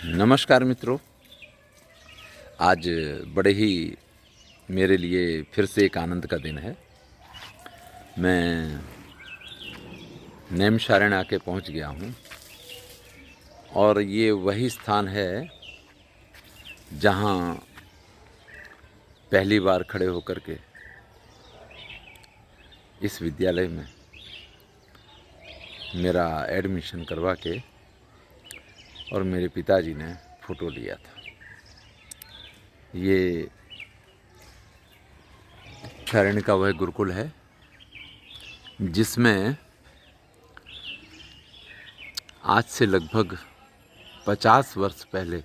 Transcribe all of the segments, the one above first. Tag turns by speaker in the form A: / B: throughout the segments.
A: नमस्कार मित्रों। आज बड़े ही मेरे लिए फिर से एक आनंद का दिन है। मैं नैमिषारण्य आके पहुंच गया हूं और ये वही स्थान है जहां पहली बार खड़े होकर के इस विद्यालय में मेरा एडमिशन करवा के और मेरे पिताजी ने फ़ोटो लिया था। ये शारण्य का वह गुरुकुल है जिसमें आज से लगभग 50 वर्ष पहले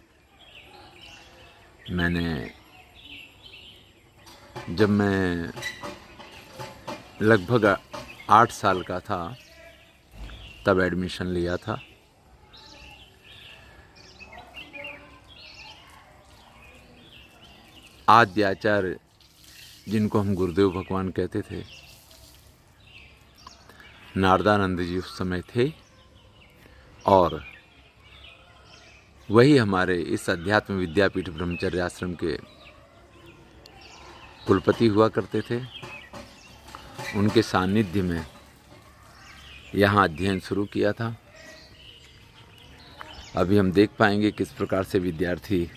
A: जब मैं लगभग 8 साल का था तब एडमिशन लिया था। आद्य आचार्य जिनको हम गुरुदेव भगवान कहते थे, नारदानंद जी उस समय थे और वही हमारे इस अध्यात्म विद्यापीठ ब्रह्मचर्य आश्रम के कुलपति हुआ करते थे। उनके सानिध्य में यहाँ अध्ययन शुरू किया था। अभी हम देख पाएंगे किस प्रकार से विद्यार्थी,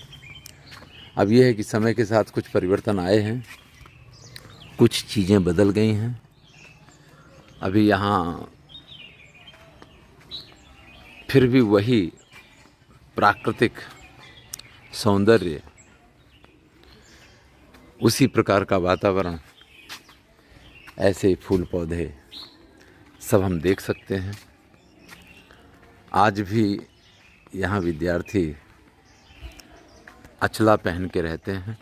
A: अब यह है कि समय के साथ कुछ परिवर्तन आए हैं, कुछ चीज़ें बदल गई हैं। अभी यहाँ फिर भी वही प्राकृतिक सौंदर्य, उसी प्रकार का वातावरण, ऐसे फूल पौधे सब हम देख सकते हैं। आज भी यहाँ विद्यार्थी अचला पहन के रहते हैं।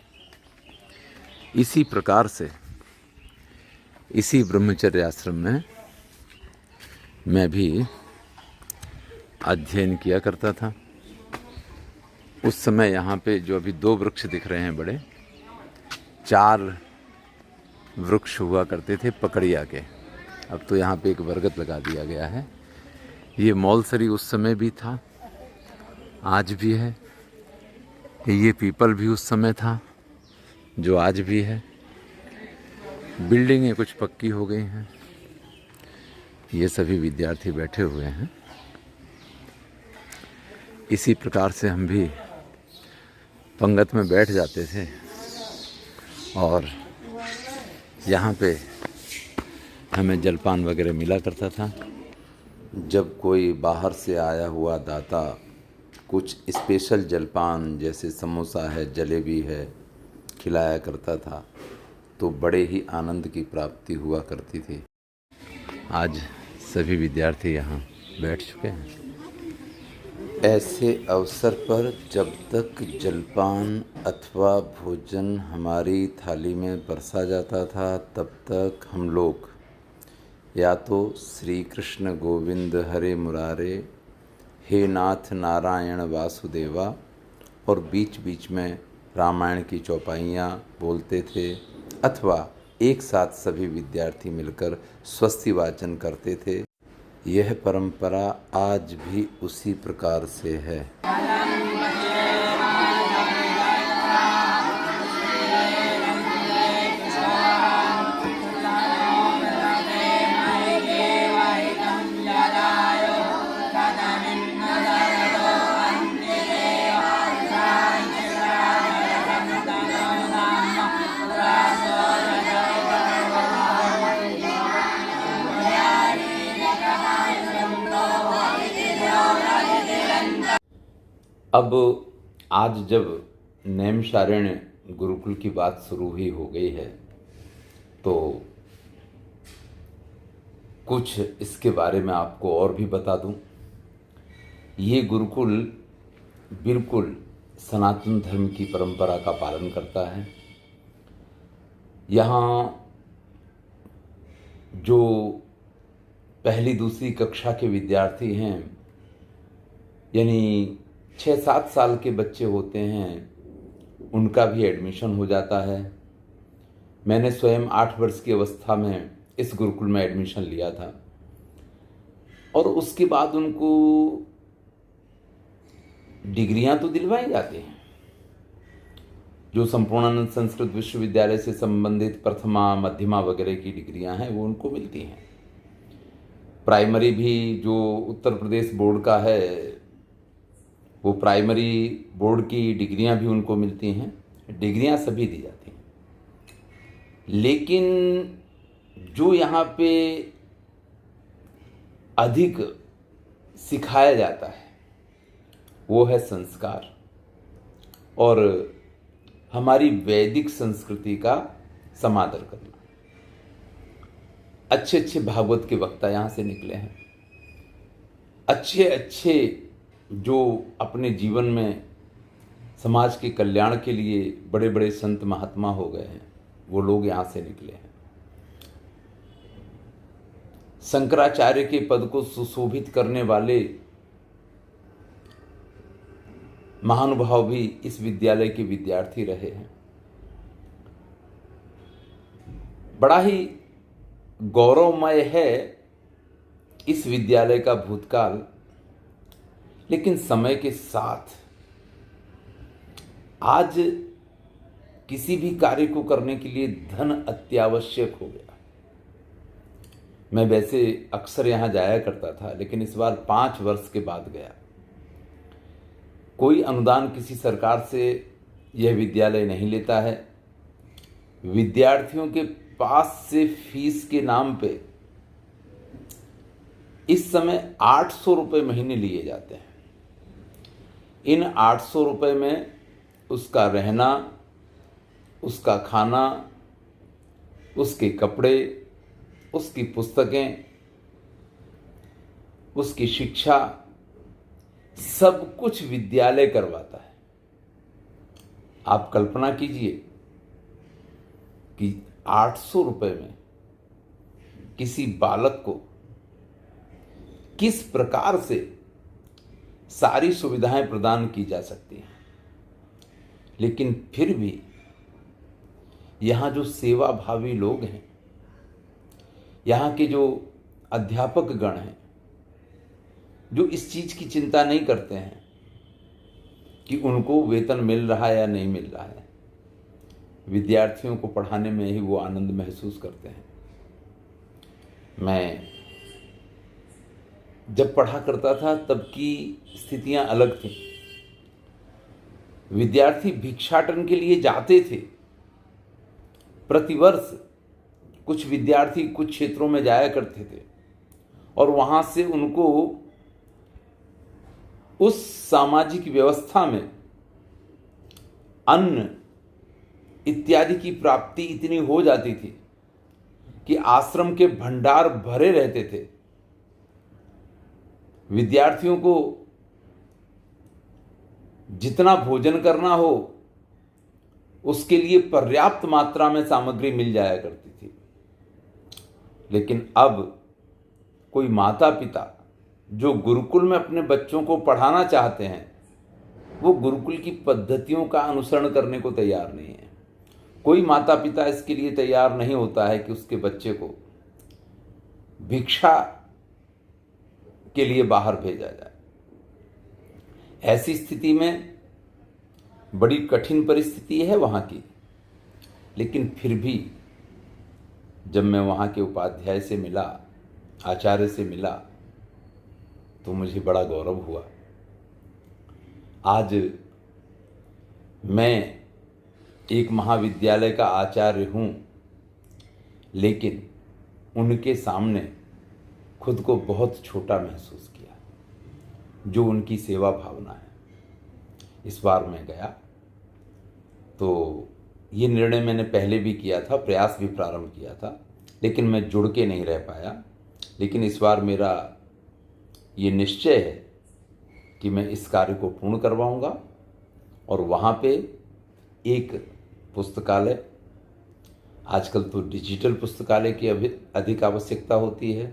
A: इसी प्रकार से इसी ब्रह्मचर्य आश्रम में मैं भी अध्ययन किया करता था। उस समय यहाँ पे जो अभी 2 वृक्ष दिख रहे हैं बड़े, 4 वृक्ष हुआ करते थे पकड़िया के। अब तो यहाँ पे एक बरगद लगा दिया गया है। ये मौलसरी उस समय भी था, आज भी है। ये पीपल भी उस समय था जो आज भी है। बिल्डिंगें कुछ पक्की हो गई हैं। ये सभी विद्यार्थी बैठे हुए हैं। इसी प्रकार से हम भी पंगत में बैठ जाते थे और यहाँ पे हमें जलपान वगैरह मिला करता था। जब कोई बाहर से आया हुआ दाता कुछ स्पेशल जलपान जैसे समोसा है, जलेबी है, खिलाया करता था तो बड़े ही आनंद की प्राप्ति हुआ करती थी। आज सभी विद्यार्थी यहाँ बैठ चुके हैं। ऐसे अवसर पर जब तक जलपान अथवा भोजन हमारी थाली में परसा जाता था तब तक हम लोग या तो श्री कृष्ण गोविंद हरे मुरारे, हे नाथ नारायण वासुदेवा और बीच बीच में रामायण की चौपाइयाँ बोलते थे, अथवा एक साथ सभी विद्यार्थी मिलकर स्वस्ति वाचन करते थे। यह परंपरा आज भी उसी प्रकार से है। अब आज जब नैमिषारण्य गुरुकुल की बात शुरू ही हो गई है तो कुछ इसके बारे में आपको और भी बता दूं। ये गुरुकुल बिल्कुल सनातन धर्म की परंपरा का पालन करता है। यहाँ जो पहली दूसरी कक्षा के विद्यार्थी हैं, यानी 6-7 साल के बच्चे होते हैं, उनका भी एडमिशन हो जाता है। मैंने स्वयं 8 वर्ष की अवस्था में इस गुरुकुल में एडमिशन लिया था और उसके बाद उनको डिग्रियां तो दिलवाई जाती हैं। जो संपूर्णानंद संस्कृत विश्वविद्यालय से संबंधित प्रथमा, मध्यमा वगैरह की डिग्रियां हैं वो उनको मिलती हैं। प्राइमरी भी जो उत्तर प्रदेश बोर्ड का है वो प्राइमरी बोर्ड की डिग्रियां भी उनको मिलती हैं। डिग्रियां सभी दी जाती हैं, लेकिन जो यहाँ पे अधिक सिखाया जाता है वो है संस्कार और हमारी वैदिक संस्कृति का समादर करना। अच्छे अच्छे भागवत के वक्ता यहाँ से निकले हैं, अच्छे अच्छे जो अपने जीवन में समाज के कल्याण के लिए बड़े बड़े संत महात्मा हो गए हैं वो लोग यहाँ से निकले हैं। शंकराचार्य के पद को सुशोभित करने वाले महानुभाव भी इस विद्यालय के विद्यार्थी रहे हैं। बड़ा ही गौरवमय है इस विद्यालय का भूतकाल, लेकिन समय के साथ आज किसी भी कार्य को करने के लिए धन अत्यावश्यक हो गया। मैं वैसे अक्सर यहाँ जाया करता था, लेकिन इस बार 5 वर्ष के बाद गया। कोई अनुदान किसी सरकार से यह विद्यालय नहीं लेता है। विद्यार्थियों के पास से फीस के नाम पे इस समय 800 रुपये महीने लिए जाते हैं। इन 800 रुपये में उसका रहना, उसका खाना, उसके कपड़े, उसकी पुस्तकें, उसकी शिक्षा, सब कुछ विद्यालय करवाता है। आप कल्पना कीजिए कि 800 रुपये में किसी बालक को किस प्रकार से सारी सुविधाएं प्रदान की जा सकती हैं। लेकिन फिर भी यहाँ जो सेवाभावी लोग हैं, यहाँ के जो अध्यापक गण हैं, जो इस चीज़ की चिंता नहीं करते हैं कि उनको वेतन मिल रहा है या नहीं मिल रहा है, विद्यार्थियों को पढ़ाने में ही वो आनंद महसूस करते हैं। मैं जब पढ़ा करता था तब की स्थितियां अलग थी। विद्यार्थी भिक्षाटन के लिए जाते थे। प्रतिवर्ष कुछ विद्यार्थी कुछ क्षेत्रों में जाया करते थे और वहां से उनको उस सामाजिक व्यवस्था में अन्न इत्यादि की प्राप्ति इतनी हो जाती थी कि आश्रम के भंडार भरे रहते थे। विद्यार्थियों को जितना भोजन करना हो उसके लिए पर्याप्त मात्रा में सामग्री मिल जाया करती थी। लेकिन अब कोई माता पिता जो गुरुकुल में अपने बच्चों को पढ़ाना चाहते हैं वो गुरुकुल की पद्धतियों का अनुसरण करने को तैयार नहीं है। कोई माता पिता इसके लिए तैयार नहीं होता है कि उसके बच्चे को भिक्षा के लिए बाहर भेजा जाए। ऐसी स्थिति में बड़ी कठिन परिस्थिति है वहाँ की। लेकिन फिर भी जब मैं वहाँ के उपाध्याय से मिला, आचार्य से मिला, तो मुझे बड़ा गौरव हुआ। आज मैं एक महाविद्यालय का आचार्य हूँ, लेकिन उनके सामने खुद को बहुत छोटा महसूस किया। जो उनकी सेवा भावना है। इस बार मैं गया तो ये निर्णय मैंने पहले भी किया था, प्रयास भी प्रारंभ किया था, लेकिन मैं जुड़ के नहीं रह पाया। लेकिन इस बार मेरा ये निश्चय है कि मैं इस कार्य को पूर्ण करवाऊंगा और वहाँ पे एक पुस्तकालय, आजकल तो डिजिटल पुस्तकालय की अधिक आवश्यकता होती है,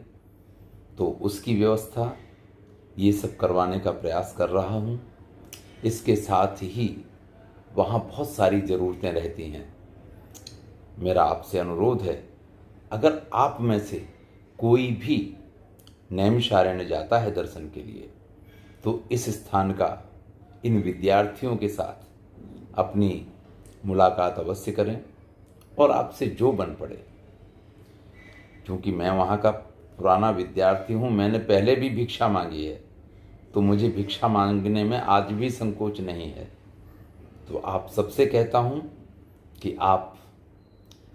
A: तो उसकी व्यवस्था ये सब करवाने का प्रयास कर रहा हूँ। इसके साथ ही वहाँ बहुत सारी ज़रूरतें रहती हैं। मेरा आपसे अनुरोध है, अगर आप में से कोई भी नैमिषारण्य जाता है दर्शन के लिए, तो इस स्थान का, इन विद्यार्थियों के साथ अपनी मुलाकात अवश्य करें और आपसे जो बन पड़े, क्योंकि मैं वहाँ का पुराना विद्यार्थी हूँ, मैंने पहले भी भिक्षा मांगी है, तो मुझे भिक्षा मांगने में आज भी संकोच नहीं है। तो आप सबसे कहता हूँ कि आप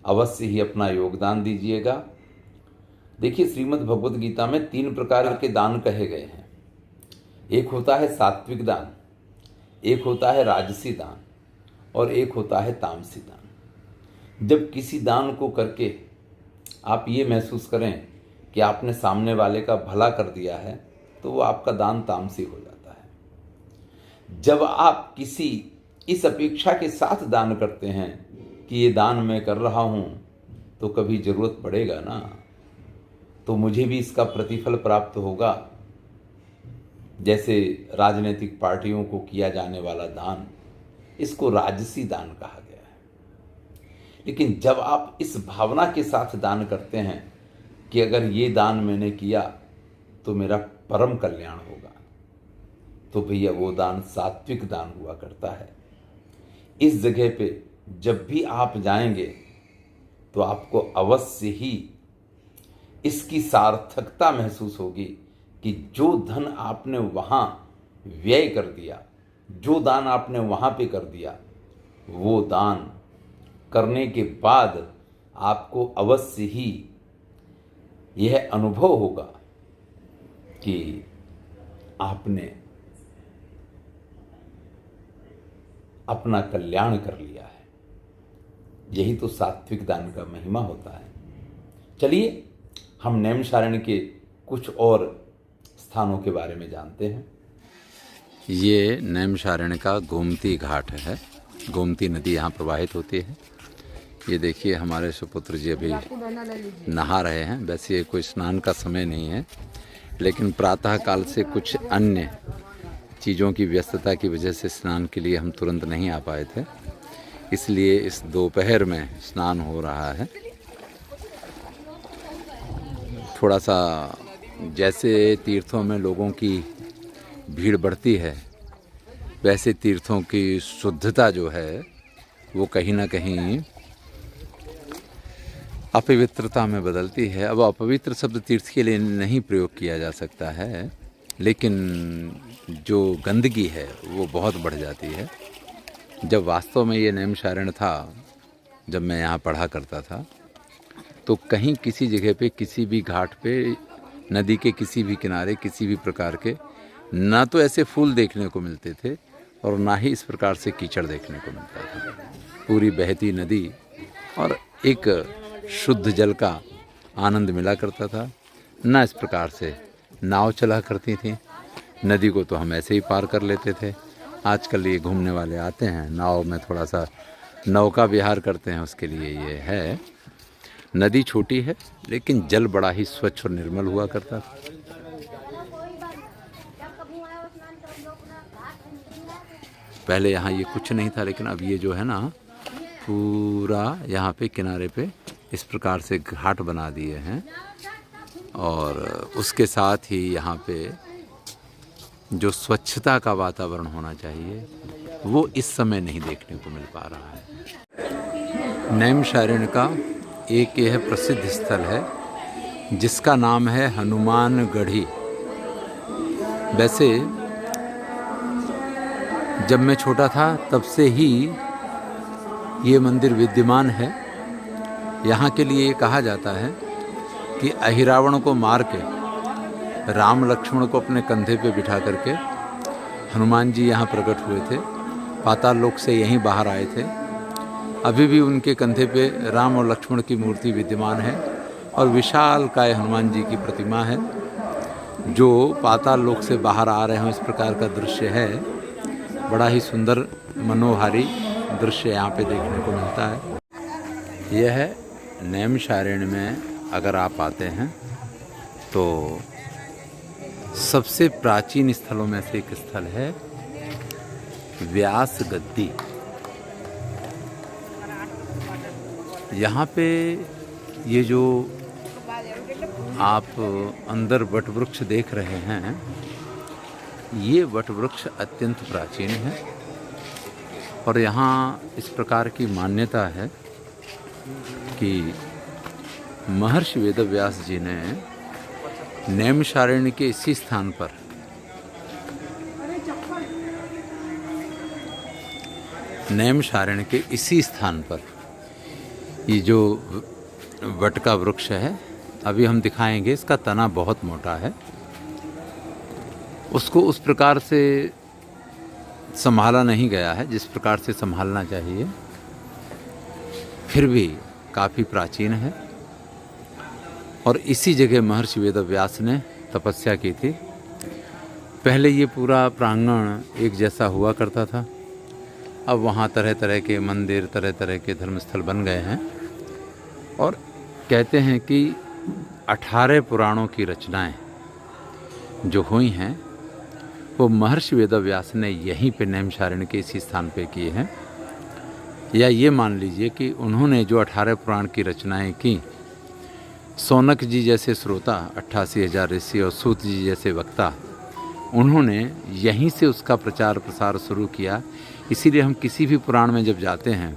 A: अवश्य ही अपना योगदान दीजिएगा। देखिए, श्रीमद् भगवद गीता में 3 प्रकार के दान कहे गए हैं। एक होता है सात्विक दान, एक होता है राजसी दान और एक होता है तामसी दान। जब किसी दान को करके आप ये महसूस करें कि आपने सामने वाले का भला कर दिया है, तो वो आपका दान तामसी हो जाता है। जब आप किसी इस अपेक्षा के साथ दान करते हैं कि ये दान मैं कर रहा हूँ तो कभी ज़रूरत पड़ेगा ना, तो मुझे भी इसका प्रतिफल प्राप्त होगा, जैसे राजनीतिक पार्टियों को किया जाने वाला दान, इसको राजसी दान कहा गया है। लेकिन जब आप इस भावना के साथ दान करते हैं कि अगर ये दान मैंने किया तो मेरा परम कल्याण होगा, तो भैया वो दान सात्विक दान हुआ करता है। इस जगह पे जब भी आप जाएंगे तो आपको अवश्य ही इसकी सार्थकता महसूस होगी कि जो धन आपने वहाँ व्यय कर दिया, जो दान आपने वहाँ पे कर दिया, वो दान करने के बाद आपको अवश्य ही यह अनुभव होगा कि आपने अपना कल्याण कर लिया है। यही तो सात्विक दान का महिमा होता है। चलिए हम नैमिषारण्य के कुछ और स्थानों के बारे में जानते हैं। ये नैमिषारण्य का गोमती घाट है। गोमती नदी यहाँ प्रवाहित होती है। ये देखिए, हमारे सुपुत्र जी अभी नहा रहे हैं। वैसे ये कोई स्नान का समय नहीं है, लेकिन प्रातः काल से कुछ अन्य चीज़ों की व्यस्तता की वजह से स्नान के लिए हम तुरंत नहीं आ पाए थे, इसलिए इस दोपहर में स्नान हो रहा है। थोड़ा सा जैसे तीर्थों में लोगों की भीड़ बढ़ती है, वैसे तीर्थों की शुद्धता जो है वो कहीं ना कहीं अपवित्रता में बदलती है। अब अपवित्र शब्द तीर्थ के लिए नहीं प्रयोग किया जा सकता है, लेकिन जो गंदगी है वो बहुत बढ़ जाती है। जब वास्तव में ये नैमिषारण्य था, जब मैं यहाँ पढ़ा करता था, तो कहीं किसी जगह पे, किसी भी घाट पे, नदी के किसी भी किनारे किसी भी प्रकार के ना तो ऐसे फूल देखने को मिलते थे और ना ही इस प्रकार से कीचड़ देखने को मिलता था। पूरी बहती नदी और एक शुद्ध जल का आनंद मिला करता था। ना इस प्रकार से नाव चला करती थी। नदी को तो हम ऐसे ही पार कर लेते थे। आजकल ये घूमने वाले आते हैं, नाव में थोड़ा सा नौका विहार करते हैं, उसके लिए ये है। नदी छोटी है लेकिन जल बड़ा ही स्वच्छ और निर्मल हुआ करता था। पहले यहाँ ये कुछ नहीं था, लेकिन अब ये जो है ना, पूरा यहाँ पे किनारे पे इस प्रकार से घाट बना दिए हैं, और उसके साथ ही यहाँ पे जो स्वच्छता का वातावरण होना चाहिए वो इस समय नहीं देखने को मिल पा रहा है। नैमिषारण्य का एक यह प्रसिद्ध स्थल है जिसका नाम है हनुमानगढ़ी। वैसे जब मैं छोटा था तब से ही ये मंदिर विद्यमान है। यहाँ के लिए कहा जाता है कि अहिरावण को मार के राम लक्ष्मण को अपने कंधे पे बिठा करके हनुमान जी यहाँ प्रकट हुए थे। पाताल लोक से यहीं बाहर आए थे। अभी भी उनके कंधे पे राम और लक्ष्मण की मूर्ति विद्यमान है और विशाल काय हनुमान जी की प्रतिमा है जो पाताल लोक से बाहर आ रहे हों, इस प्रकार का दृश्य है। बड़ा ही सुंदर मनोहारी दृश्य यहाँ पे देखने को मिलता है। यह है नैमिषारण्य में अगर आप आते हैं तो सबसे प्राचीन स्थलों में से एक स्थल है व्यास गद्दी। यहाँ पे ये जो आप अंदर वट वृक्ष देख रहे हैं, ये वट वृक्ष अत्यंत प्राचीन है और यहाँ इस प्रकार की मान्यता है कि महर्षि वेदव्यास जी ने नैमिषारण्य के इसी स्थान पर ये जो वट का वृक्ष है, अभी हम दिखाएंगे, इसका तना बहुत मोटा है, उसको उस प्रकार से संभाला नहीं गया है जिस प्रकार से संभालना चाहिए, फिर भी काफ़ी प्राचीन है। और इसी जगह महर्षि वेदव्यास ने तपस्या की थी। पहले ये पूरा प्रांगण एक जैसा हुआ करता था, अब वहाँ तरह तरह के मंदिर, तरह तरह के धर्मस्थल बन गए हैं। और कहते हैं कि 18 पुराणों की रचनाएं जो हुई हैं वो महर्षि वेदव्यास ने यहीं पे नैमिषारण्य के इसी स्थान पे किए हैं। या ये मान लीजिए कि उन्होंने जो 18 पुराण की रचनाएं की, सौनक जी जैसे श्रोता, 88,000 ऋषि और सूत जी जैसे वक्ता, उन्होंने यहीं से उसका प्रचार प्रसार शुरू किया। इसीलिए हम किसी भी पुराण में जब जाते हैं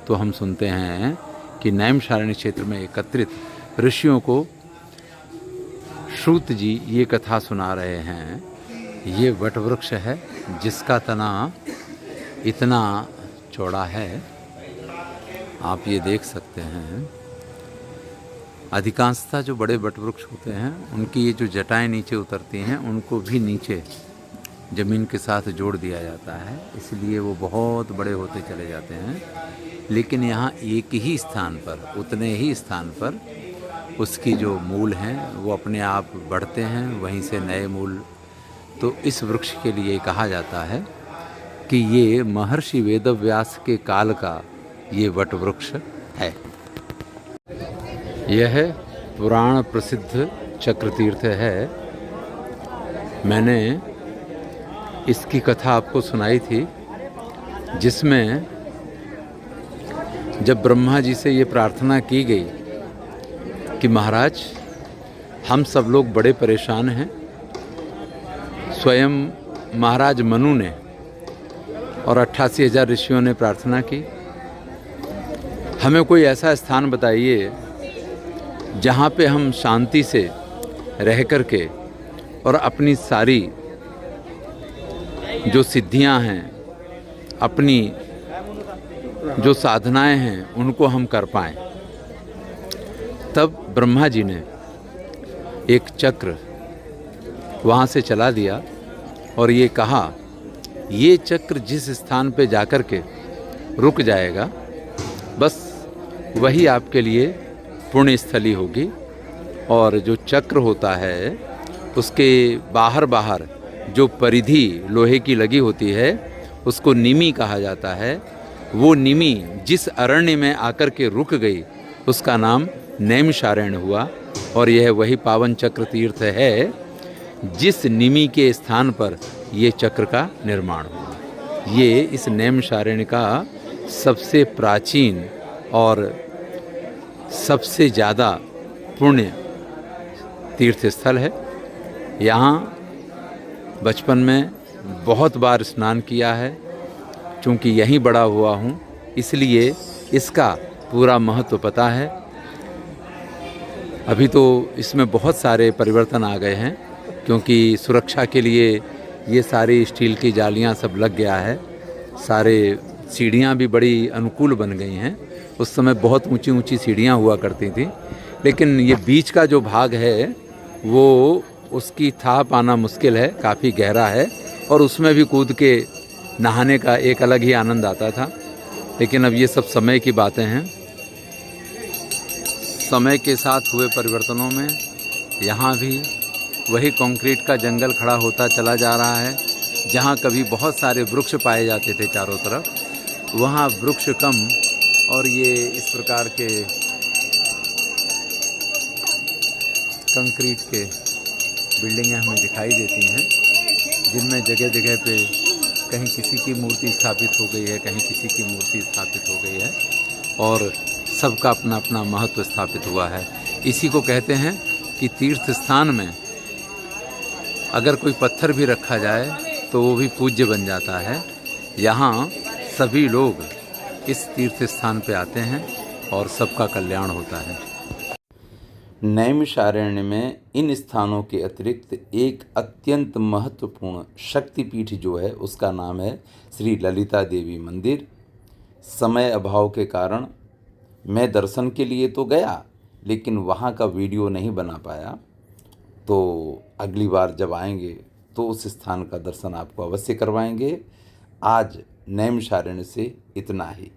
A: तो हम सुनते हैं कि नैमिषारण्य क्षेत्र में एकत्रित ऋषियों को सूत जी ये कथा सुना रहे हैं। ये वट वृक्ष है जिसका तना इतना चौड़ा है, आप ये देख सकते हैं। अधिकांशतः जो बड़े वट वृक्ष होते हैं उनकी ये जो जटाएं नीचे उतरती हैं उनको भी नीचे ज़मीन के साथ जोड़ दिया जाता है, इसलिए वो बहुत बड़े होते चले जाते हैं। लेकिन यहाँ एक ही स्थान पर, उतने ही स्थान पर उसकी जो मूल हैं वो अपने आप बढ़ते हैं, वहीं से नए मूल। तो इस वृक्ष के लिए कहा जाता है कि ये महर्षि वेदव्यास के काल का ये वट वृक्ष है। यह पुराण प्रसिद्ध चक्रतीर्थ है। मैंने इसकी कथा आपको सुनाई थी, जिसमें जब ब्रह्मा जी से ये प्रार्थना की गई कि महाराज हम सब लोग बड़े परेशान हैं, स्वयं महाराज मनु ने और 88,000 ऋषियों ने प्रार्थना की, हमें कोई ऐसा स्थान बताइए जहाँ पे हम शांति से रह कर के और अपनी सारी जो सिद्धियां हैं, अपनी जो साधनाएं हैं, उनको हम कर पाएं। तब ब्रह्मा जी ने एक चक्र वहाँ से चला दिया और ये कहा, ये चक्र जिस स्थान पे जाकर के रुक जाएगा, बस वही आपके लिए पुण्य स्थली होगी। और जो चक्र होता है उसके बाहर बाहर जो परिधि लोहे की लगी होती है उसको निमि कहा जाता है। वो निमि जिस अरण्य में आकर के रुक गई उसका नाम नैमिषारण्य हुआ। और यह वही पावन चक्र तीर्थ है जिस निमि के स्थान पर ये चक्र का निर्माण हुआ। ये इस नैमिषारण्य का सबसे प्राचीन और सबसे ज़्यादा पुण्य तीर्थ स्थल है। यहाँ बचपन में बहुत बार स्नान किया है। चूँकि यहीं बड़ा हुआ हूँ इसलिए इसका पूरा महत्व पता है। अभी तो इसमें बहुत सारे परिवर्तन आ गए हैं, क्योंकि सुरक्षा के लिए ये सारी स्टील की जालियाँ सब लग गया है। सारे सीढ़ियाँ भी बड़ी अनुकूल बन गई हैं। उस समय बहुत ऊंची ऊंची सीढ़ियाँ हुआ करती थी, लेकिन ये बीच का जो भाग है वो उसकी था पाना मुश्किल है, काफ़ी गहरा है और उसमें भी कूद के नहाने का एक अलग ही आनंद आता था। लेकिन अब ये सब समय की बातें हैं। समय के साथ हुए परिवर्तनों में यहाँ भी वही कंक्रीट का जंगल खड़ा होता चला जा रहा है। जहाँ कभी बहुत सारे वृक्ष पाए जाते थे चारों तरफ, वहाँ वृक्ष कम और ये इस प्रकार के कंक्रीट के बिल्डिंगें हमें दिखाई देती हैं, जिनमें जगह जगह पे कहीं किसी की मूर्ति स्थापित हो गई है, कहीं किसी की मूर्ति स्थापित हो गई है और सबका अपना अपना महत्व स्थापित हुआ है। इसी को कहते हैं कि तीर्थ स्थान में अगर कोई पत्थर भी रखा जाए तो वो भी पूज्य बन जाता है। यहाँ सभी लोग इस तीर्थ स्थान पे आते हैं और सबका कल्याण होता है। नैमिषारण्य में इन स्थानों के अतिरिक्त एक अत्यंत महत्वपूर्ण शक्तिपीठ जो है उसका नाम है श्री ललिता देवी मंदिर। समय अभाव के कारण मैं दर्शन के लिए तो गया, लेकिन वहाँ का वीडियो नहीं बना पाया। तो अगली बार जब आएंगे तो उस स्थान का दर्शन आपको अवश्य करवाएंगे। आज नैमिषारण्य से इतना ही।